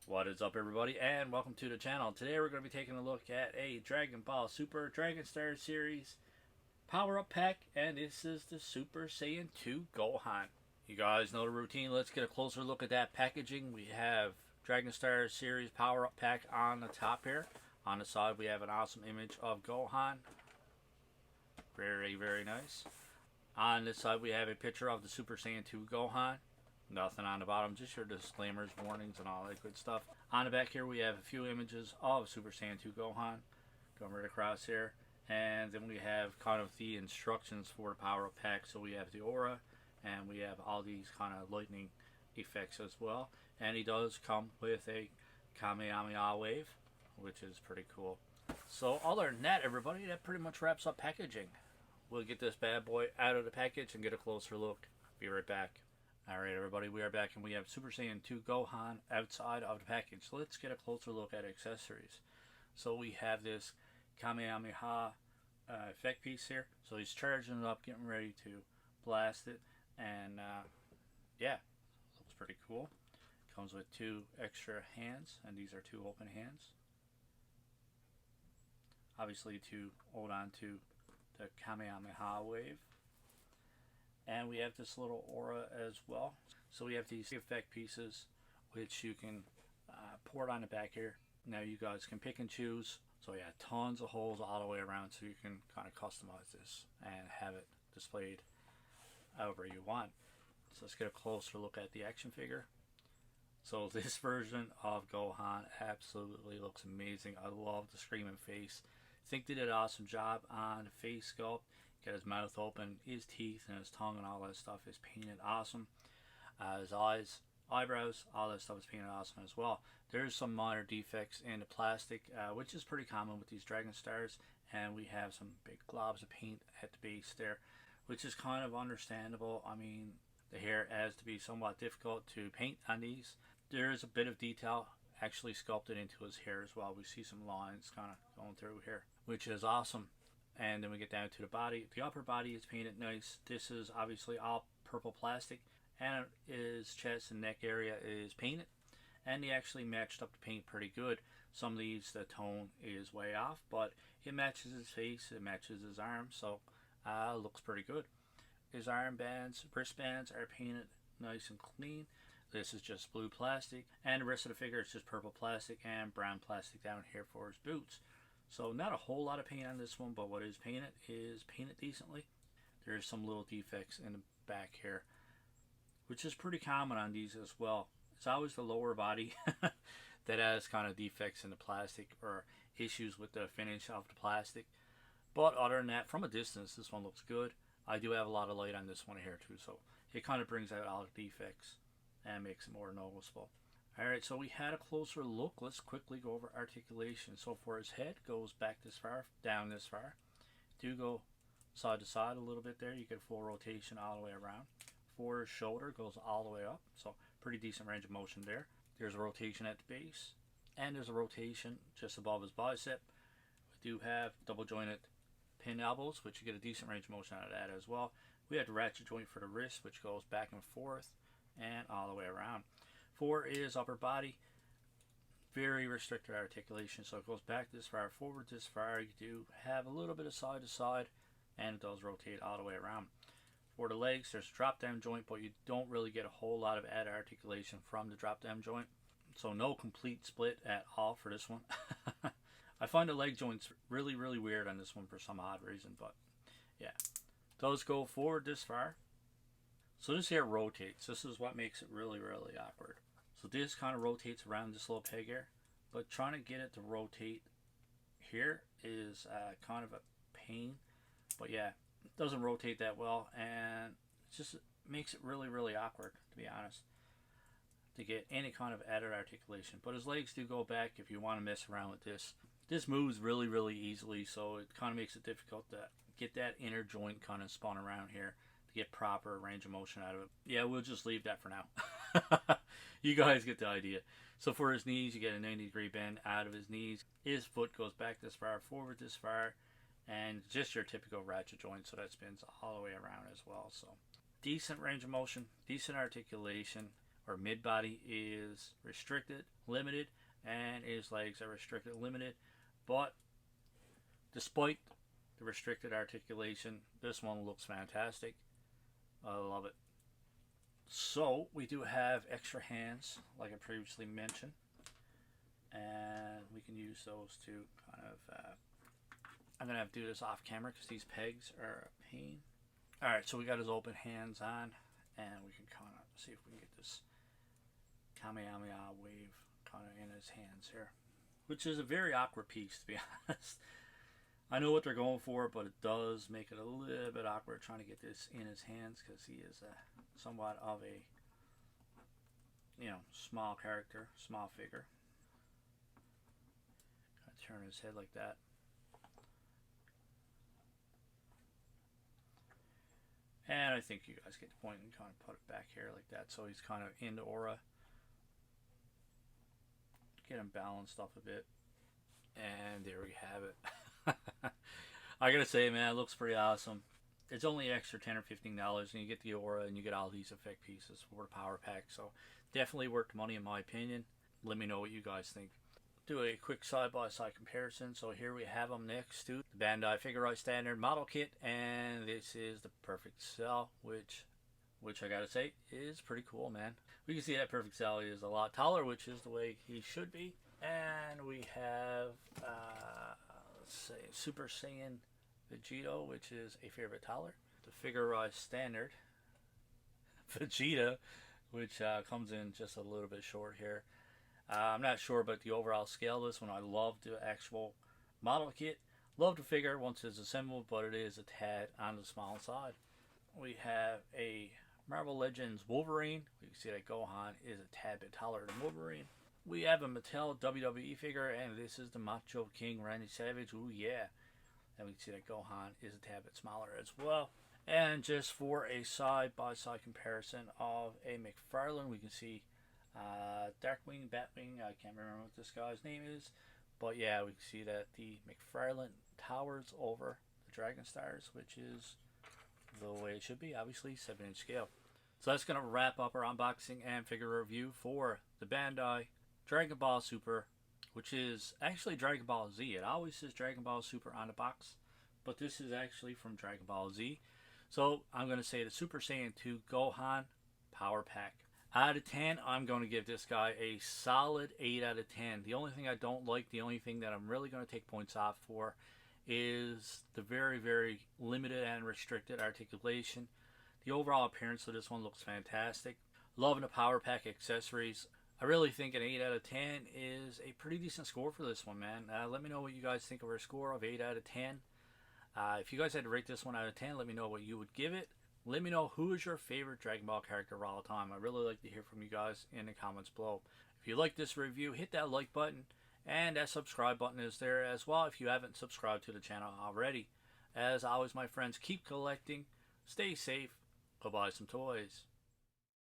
What is up, everybody, and welcome to the channel. Today we're going to be taking a look at a Dragon Ball Super Dragon Star Series power-up pack, and this is the Super Saiyan 2 Gohan. You guys know the routine. Let's get a closer look at that packaging. We have Dragon Star Series power-up pack on the top here. On the side we have an awesome image of Gohan. Very, very nice. On this side we have a picture of the Super Saiyan 2 Gohan. Nothing on the bottom, just your disclaimers, warnings, and all that good stuff. On the back here we have a few images of Super Saiyan 2 Gohan going right across here. And then we have kind of the instructions for the power up pack. So we have the aura, and we have all these kind of lightning effects as well. And he does come with a Kamehameha wave, which is pretty cool. So other than that, everybody, that pretty much wraps up packaging. We'll get this bad boy out of the package and get a closer look. Be right back. Alright, everybody, we are back, and we have Super Saiyan 2 Gohan outside of the package. So let's get a closer look at accessories. So we have this Kamehameha effect piece here. So he's charging it up, getting ready to blast it. And yeah, looks pretty cool. Comes with two extra hands, and these are two open hands. Obviously to hold on to the Kamehameha wave. And we have this little aura as well. So we have these effect pieces which you can port on the back here. Now you guys can pick and choose. So yeah, tons of holes all the way around, so you can kind of customize this and have it displayed however you want. So let's get a closer look at the action figure. So this version of Gohan absolutely looks amazing. I love the screaming face. I think they did an awesome job on the face sculpt. Got his mouth open, his teeth and his tongue and all that stuff is painted awesome. His eyes, eyebrows, all that stuff is painted awesome as well. There's some minor defects in the plastic, which is pretty common with these Dragon Stars, and we have some big globs of paint at the base there, which is kind of understandable. I mean, the hair has to be somewhat difficult to paint on these. There is a bit of detail actually sculpted into his hair as well. We see some lines kind of going through here, which is awesome. And then we get down to the body. The upper body is painted nice. This is obviously all purple plastic, and his chest and neck area is painted, and he actually matched up the paint pretty good. Some of these, the tone is way off, but it matches his face, it matches his arms, so looks pretty good. His armbands, wristbands are painted nice and clean. This is just blue plastic, and the rest of the figure is just purple plastic and brown plastic down here for his boots. So not a whole lot of paint on this one, but what is painted decently. There's some little defects in the back here, which is pretty common on these as well. It's always the lower body that has kind of defects in the plastic or issues with the finish of the plastic. But other than that, from a distance, this one looks good. I do have a lot of light on this one here too, so it kind of brings out all the defects and makes it more noticeable. Alright, so we had a closer look. Let's quickly go over articulation. So for his head, goes back this far, down this far. Do go side to side a little bit there. You get a full rotation all the way around. For his shoulder, goes all the way up. So pretty decent range of motion there. There's a rotation at the base. And there's a rotation just above his bicep. We do have double jointed pin elbows, which you get a decent range of motion out of that as well. We have the ratchet joint for the wrist, which goes back and forth and all the way around. For his upper body, very restricted articulation, so it goes back this far, forward this far. You do have a little bit of side to side, and it does rotate all the way around. For the legs, there's a drop down joint, but you don't really get a whole lot of added articulation from the drop down joint, so no complete split at all for this one. I find the leg joints really weird on this one for some odd reason, but yeah, those go forward this far. So this here rotates. This is what makes it really awkward. So this kind of rotates around this little peg here, but trying to get it to rotate here is kind of a pain. But yeah, it doesn't rotate that well, and it just makes it really awkward, to be honest, to get any kind of added articulation. But his legs do go back if you want to mess around with this. This moves really easily, so it kind of makes it difficult to get that inner joint kind of spun around here, get proper range of motion out of it. Yeah, we'll just leave that for now. You guys get the idea. So for his knees, you get a 90-degree bend out of his knees. His foot goes back this far, forward this far, and just your typical ratchet joint, so that spins all the way around as well. So decent range of motion, decent articulation. or mid body is restricted, limited, and his legs are restricted, limited. But despite the restricted articulation, this one looks fantastic. I love it. So we do have extra hands, like I previously mentioned, and we can use those to kind of. I'm gonna have to do this off camera because these pegs are a pain. All right, so we got his open hands on, and we can kind of see if we can get this Kamehameha wave kind of in his hands here, which is a very awkward piece, to be honest. I know what they're going for, but it does make it a little bit awkward trying to get this in his hands because he is somewhat of a, small character, small figure. Kind of turn his head like that. And I think you guys get the point and kind of put it back here like that. So he's kind of in the aura. Get him balanced up a bit. And there we have it. I gotta say, man, it looks pretty awesome. It's only extra $10 or $15, and you get the aura and you get all these effect pieces for the power pack. So definitely worth the money in my opinion. Let me know what you guys think. Do a quick side-by-side comparison. So here we have them next to the Bandai Figure Art Standard Model Kit, and this is the Perfect Cell, which I gotta say is pretty cool, man. We can see that Perfect Cell is a lot taller, which is the way he should be. And we have let's say Super Saiyan Vegeta, which is a fair bit taller. The Figure Art Standard Vegeta, which comes in just a little bit short here. I'm not sure about the overall scale of this one. I love the actual model kit. Love the figure once it's assembled, but it is a tad on the small side. We have a Marvel Legends Wolverine. We can see that Gohan is a tad bit taller than Wolverine. We have a Mattel WWE figure, and this is the Macho King Randy Savage. Ooh, yeah. And we can see that Gohan is a tad bit smaller as well. And just for a side-by-side comparison of a McFarlane, we can see Darkwing, Batwing, I can't remember what this guy's name is. But yeah, we can see that the McFarlane towers over the Dragon Stars, which is the way it should be, obviously 7-inch scale. So that's going to wrap up our unboxing and figure review for the Bandai Dragon Ball Super, which is actually Dragon Ball Z. It always says Dragon Ball Super on the box, but this is actually from Dragon Ball Z. So I'm going to say the Super Saiyan 2 Gohan Power Pack. Out of 10, I'm going to give this guy a solid 8 out of 10. The only thing I don't like, the only thing that I'm really going to take points off for is the very, very limited and restricted articulation. The overall appearance of this one looks fantastic. Loving the Power Pack accessories. I really think an 8 out of 10 is a pretty decent score for this one, man. Let me know what you guys think of our score of 8 out of 10. If you guys had to rate this one out of 10, let me know what you would give it. Let me know who is your favorite Dragon Ball character of all time. I really like to hear from you guys in the comments below. If you like this review, hit that like button, and that subscribe button is there as well if you haven't subscribed to the channel already. As always, my friends, keep collecting, stay safe, go buy some toys.